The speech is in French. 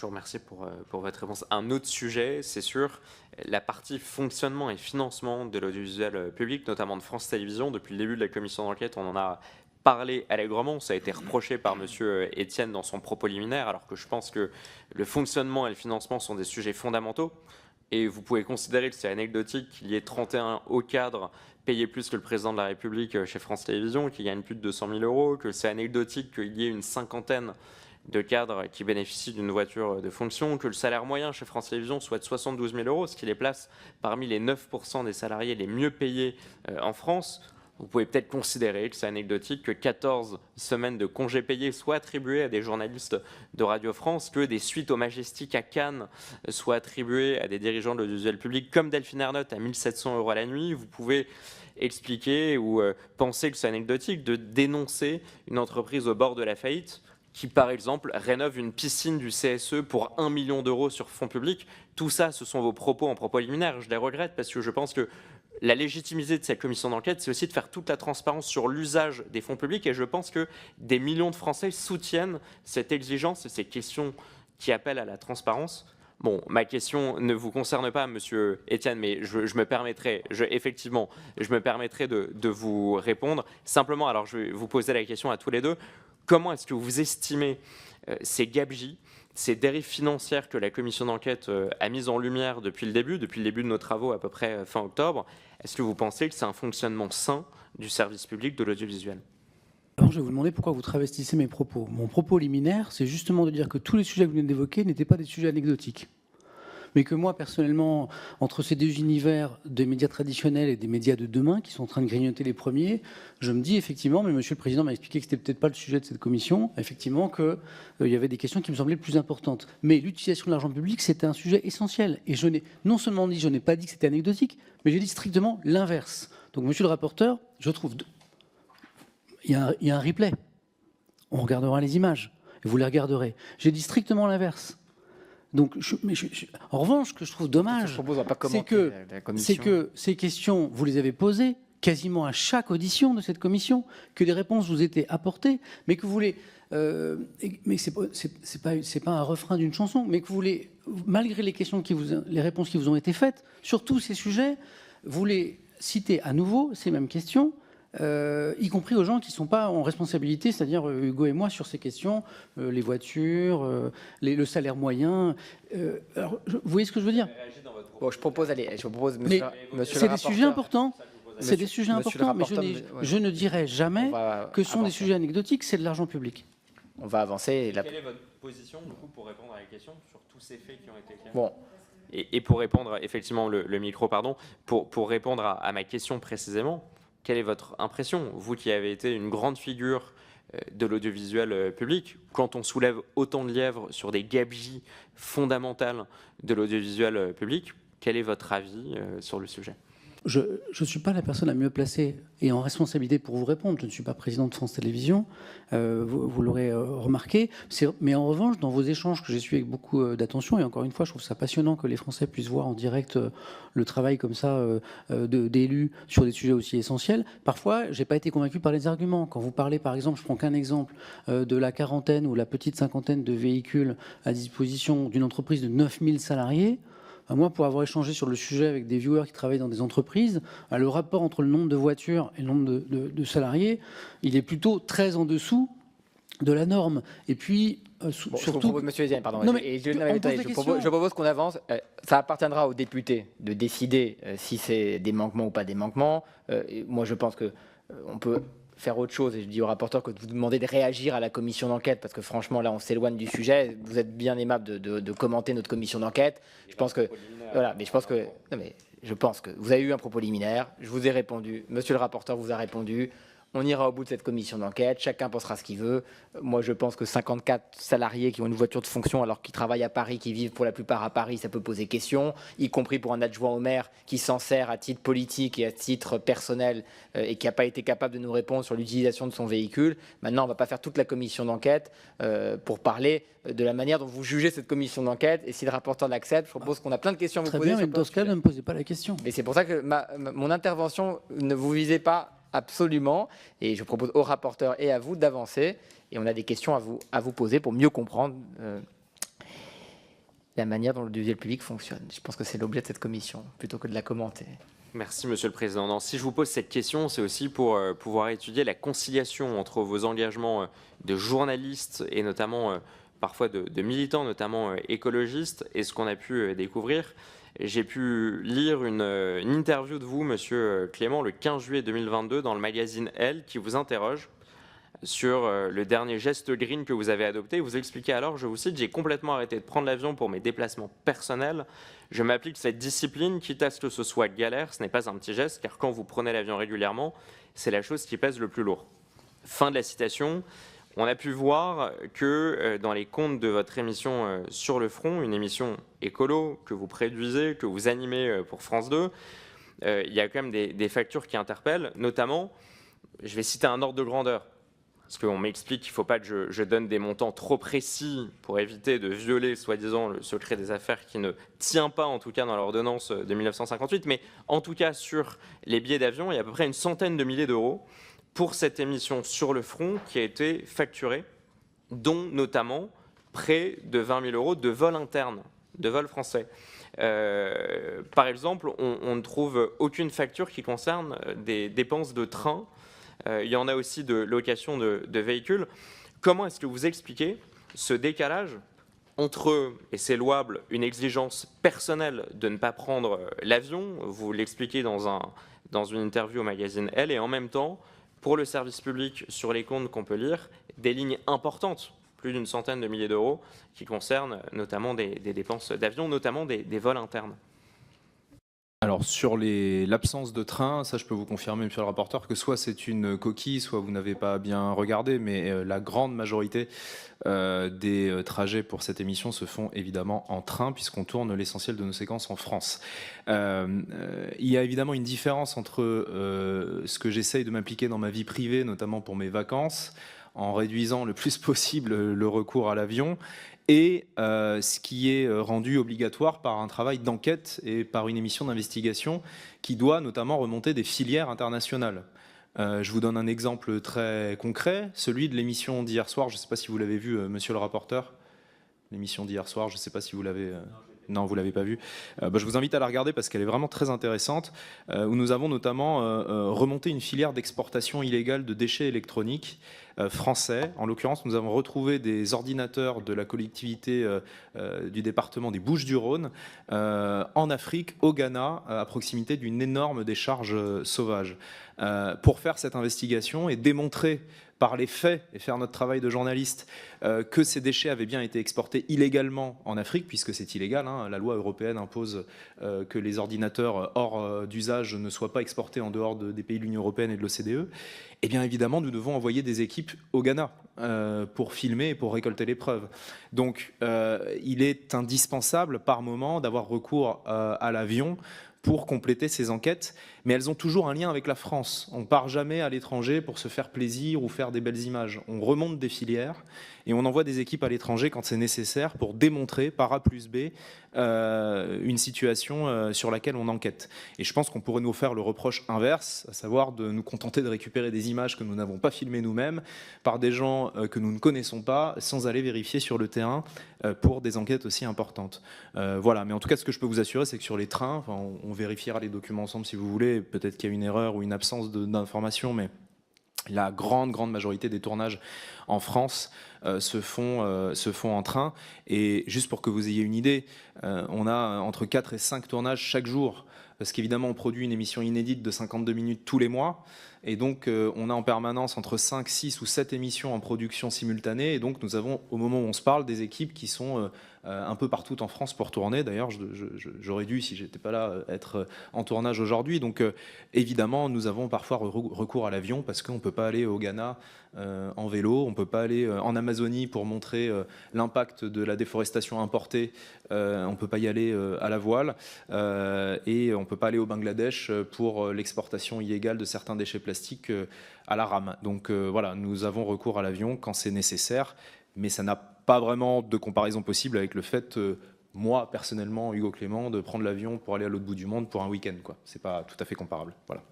vous remercie pour votre réponse. Un autre sujet, c'est sûr, la partie fonctionnement et financement de l'audiovisuel public, notamment de France Télévisions. Depuis le début de la commission d'enquête, on en a parlé allègrement. Ça a été reproché par M. Etienne dans son propos liminaire, alors que je pense que le fonctionnement et le financement sont des sujets fondamentaux. Et vous pouvez considérer que c'est anecdotique qu'il y ait 31 hauts cadres payés plus que le président de la République chez France Télévisions, qui gagnent plus de 200 000 euros, que c'est anecdotique qu'il y ait une cinquantaine de cadres qui bénéficient d'une voiture de fonction, que le salaire moyen chez France Télévisions soit de 72 000 euros, ce qui les place parmi les 9% des salariés les mieux payés en France. Vous pouvez peut-être considérer que c'est anecdotique que 14 semaines de congés payés soient attribuées à des journalistes de Radio France, que des suites au Majestic à Cannes soient attribuées à des dirigeants de l'audiovisuel public comme Delphine Ernotte à 1 700 € la nuit. Vous pouvez expliquer ou penser que c'est anecdotique de dénoncer une entreprise au bord de la faillite qui, par exemple, rénove une piscine du CSE pour 1 million d'euros sur fonds publics. Tout ça, ce sont vos propos en propos liminaires. Je les regrette parce que je pense que la légitimité de cette commission d'enquête, c'est aussi de faire toute la transparence sur l'usage des fonds publics. Et je pense que des millions de Français soutiennent cette exigence et ces questions qui appellent à la transparence. Bon, ma question ne vous concerne pas, Monsieur Etienne, mais je me permettrai, effectivement, je me permettrai de vous répondre. Simplement, alors je vais vous poser la question à tous les deux. Comment est-ce que vous estimez ces gabegies, ces dérives financières que la commission d'enquête a mises en lumière depuis le début de nos travaux à peu près fin octobre? Est-ce que vous pensez que c'est un fonctionnement sain du service public de l'audiovisuel? Alors, je vais vous demander pourquoi vous travestissez mes propos. Mon propos liminaire, c'est justement de dire que tous les sujets que vous venez d'évoquer n'étaient pas des sujets anecdotiques. Mais que moi, personnellement, entre ces deux univers des médias traditionnels et des médias de demain, qui sont en train de grignoter les premiers, je me dis effectivement, mais Monsieur le Président m'a expliqué que ce n'était peut-être pas le sujet de cette commission, effectivement qu'il y avait des questions qui me semblaient plus importantes. Mais l'utilisation de l'argent public, c'était un sujet essentiel. Et non seulement je n'ai pas dit que c'était anecdotique, mais j'ai dit strictement l'inverse. Donc, Monsieur le rapporteur, je trouve... Il y a un replay. On regardera les images. Et vous les regarderez. J'ai dit strictement l'inverse. Donc, en revanche, ce que je trouve dommage, c'est que ces questions, vous les avez posées quasiment à chaque audition de cette commission, que des réponses vous étaient apportées, mais que vous voulez, mais c'est pas un refrain d'une chanson, mais que vous voulez, malgré les réponses qui vous ont été faites sur tous ces sujets, vous voulez citer à nouveau ces mêmes questions. Y compris aux gens qui ne sont pas en responsabilité, c'est-à-dire Hugo et moi, sur ces questions, les voitures, le salaire moyen. Alors, vous voyez ce que je veux dire? Bon, je propose, monsieur c'est des sujets importants. C'est des sujets importants, mais je ne dirais jamais que ce sont des sujets anecdotiques, c'est de l'argent public. On va avancer. Quelle est votre position, du coup, pour répondre à la question sur tous ces faits qui ont été clairs? Bon. Et pour répondre, effectivement, le micro, pardon, pour répondre à ma question précisément, quelle est votre impression, vous qui avez été une grande figure de l'audiovisuel public, quand on soulève autant de lièvres sur des gabegies fondamentales de l'audiovisuel public, quel est votre avis sur le sujet? Je ne suis pas la personne la mieux placée et en responsabilité pour vous répondre. Je ne suis pas président de France Télévisions, vous l'aurez remarqué. Mais en revanche, dans vos échanges que j'ai suivis avec beaucoup d'attention, et encore une fois, je trouve ça passionnant que les Français puissent voir en direct le travail comme ça d'élus sur des sujets aussi essentiels. Parfois, je n'ai pas été convaincu par les arguments. Quand vous parlez, par exemple, je prends qu'un exemple, de la quarantaine ou la petite cinquantaine de véhicules à disposition d'une entreprise de 9000 salariés, moi, pour avoir échangé sur le sujet avec des viewers qui travaillent dans des entreprises, le rapport entre le nombre de voitures et le nombre de salariés, il est plutôt très en dessous de la norme. Et puis, surtout... Monsieur Etienne, pardon. Je propose qu'on avance. Ça appartiendra aux députés de décider si c'est des manquements ou pas des manquements. Moi, je pense qu'on peut faire autre chose, et je dis au rapporteur que de vous demander de réagir à la commission d'enquête, parce que franchement là on s'éloigne du sujet. Vous êtes bien aimable de commenter notre commission d'enquête. Je pense que voilà, mais je pense que vous avez eu un propos liminaire, je vous ai répondu, monsieur le rapporteur vous a répondu. On ira au bout de cette commission d'enquête, chacun pensera ce qu'il veut. Moi, je pense que 54 salariés qui ont une voiture de fonction alors qu'ils travaillent à Paris, qui vivent pour la plupart à Paris, ça peut poser question, y compris pour un adjoint au maire qui s'en sert à titre politique et à titre personnel et qui n'a pas été capable de nous répondre sur l'utilisation de son véhicule. Maintenant, on ne va pas faire toute la commission d'enquête pour parler de la manière dont vous jugez cette commission d'enquête. Et si le rapporteur l'accepte, je propose qu'on a plein de questions à vous poser. Très bien, mais dans ce cas, ne me posez pas la question. Mais c'est pour ça que mon intervention ne vous visait pas absolument, et je propose au rapporteur et à vous d'avancer, et on a des questions à vous poser pour mieux comprendre. la manière dont l'audiovisuel public fonctionne. Je pense que c'est l'objet de cette commission, plutôt que de la commenter. Merci, Monsieur le Président. Non, si je vous pose cette question, c'est aussi pour pouvoir étudier la conciliation entre vos engagements de journalistes et notamment parfois de militants, notamment écologistes, et ce qu'on a pu découvrir. J'ai pu lire une interview de vous, Monsieur Clément, le 15 juillet 2022 dans le magazine Elle, qui vous interroge sur le dernier geste green que vous avez adopté. Vous expliquez alors, je vous cite, « J'ai complètement arrêté de prendre l'avion pour mes déplacements personnels. Je m'applique cette discipline, quitte à ce que ce soit galère. Ce n'est pas un petit geste, car quand vous prenez l'avion régulièrement, c'est la chose qui pèse le plus lourd. » Fin de la citation. On a pu voir que dans les comptes de votre émission Sur le Front, une émission écolo que vous produisez, que vous animez pour France 2, il y a quand même des factures qui interpellent, notamment, je vais citer un ordre de grandeur. Parce qu'on m'explique qu'il ne faut pas que je donne des montants trop précis pour éviter de violer, soi-disant, le secret des affaires qui ne tient pas, en tout cas, dans l'ordonnance de 1958. Mais en tout cas, sur les billets d'avion, il y a à peu près une centaine de milliers d'euros pour cette émission Sur le Front qui a été facturée, dont notamment près de 20 000 euros de vol interne, de vol français. Par exemple, on ne trouve aucune facture qui concerne des dépenses de train. Il y en a aussi de location de véhicules. Comment est-ce que vous expliquez ce décalage entre, et c'est louable, une exigence personnelle de ne pas prendre l'avion, vous l'expliquez dans une interview au magazine Elle, et en même temps, pour le service public, sur les comptes qu'on peut lire, des lignes importantes, plus d'une centaine de milliers d'euros, qui concernent notamment des dépenses d'avion, notamment des vols internes. Alors sur l'absence de train, ça je peux vous confirmer, monsieur le rapporteur, que soit c'est une coquille, soit vous n'avez pas bien regardé, mais la grande majorité des trajets pour cette émission se font évidemment en train, puisqu'on tourne l'essentiel de nos séquences en France. Il y a évidemment une différence entre ce que j'essaye de m'appliquer dans ma vie privée, notamment pour mes vacances, en réduisant le plus possible le recours à l'avion, et ce qui est rendu obligatoire par un travail d'enquête et par une émission d'investigation qui doit notamment remonter des filières internationales. Je vous donne un exemple très concret, celui de l'émission d'hier soir. Je ne sais pas si vous l'avez vu, monsieur le rapporteur. L'émission d'hier soir, je ne sais pas si vous l'avez... Non, vous ne l'avez pas vue. Je vous invite à la regarder parce qu'elle est vraiment très intéressante, où nous avons notamment remonté une filière d'exportation illégale de déchets électroniques français. En l'occurrence, nous avons retrouvé des ordinateurs de la collectivité du département des Bouches-du-Rhône en Afrique, au Ghana, à proximité d'une énorme décharge sauvage. Pour faire cette investigation et démontrer par les faits et faire notre travail de journaliste que ces déchets avaient bien été exportés illégalement en Afrique, puisque c'est illégal, hein, la loi européenne impose que les ordinateurs hors d'usage ne soient pas exportés en dehors des pays de l'Union européenne et de l'OCDE. Et bien évidemment, nous devons envoyer des équipes au Ghana pour filmer et pour récolter les preuves. Donc il est indispensable par moment d'avoir recours à l'avion pour compléter ces enquêtes, mais elles ont toujours un lien avec la France. On ne part jamais à l'étranger pour se faire plaisir ou faire des belles images. On remonte des filières et on envoie des équipes à l'étranger quand c'est nécessaire pour démontrer par A plus B une situation sur laquelle on enquête. Et je pense qu'on pourrait nous faire le reproche inverse, à savoir de nous contenter de récupérer des images que nous n'avons pas filmées nous-mêmes par des gens que nous ne connaissons pas, sans aller vérifier sur le terrain pour des enquêtes aussi importantes. Voilà, mais en tout cas, ce que je peux vous assurer, c'est que sur les trains, enfin, on vérifiera les documents ensemble si vous voulez, peut-être qu'il y a une erreur ou une absence d'information, mais la grande majorité des tournages en France se font en train. Et juste pour que vous ayez une idée, on a entre 4 et 5 tournages chaque jour, parce qu'évidemment on produit une émission inédite de 52 minutes tous les mois, et donc on a en permanence entre 5, 6 ou 7 émissions en production simultanée, et donc nous avons, au moment où on se parle, des équipes qui sont un peu partout en France pour tourner. D'ailleurs, j'aurais dû, si j'étais pas là, être en tournage aujourd'hui. Donc évidemment, nous avons parfois recours à l'avion parce qu'on ne peut pas aller au Ghana en vélo, on ne peut pas aller en Amazonie pour montrer l'impact de la déforestation importée, on ne peut pas y aller à la voile, et on ne peut pas aller au Bangladesh pour l'exportation illégale de certains déchets plastiques à la rame. Donc voilà, nous avons recours à l'avion quand c'est nécessaire, mais ça n'a pas vraiment de comparaison possible avec le fait, moi personnellement, Hugo Clément, de prendre l'avion pour aller à l'autre bout du monde pour un week-end, quoi. C'est pas tout à fait comparable. Voilà.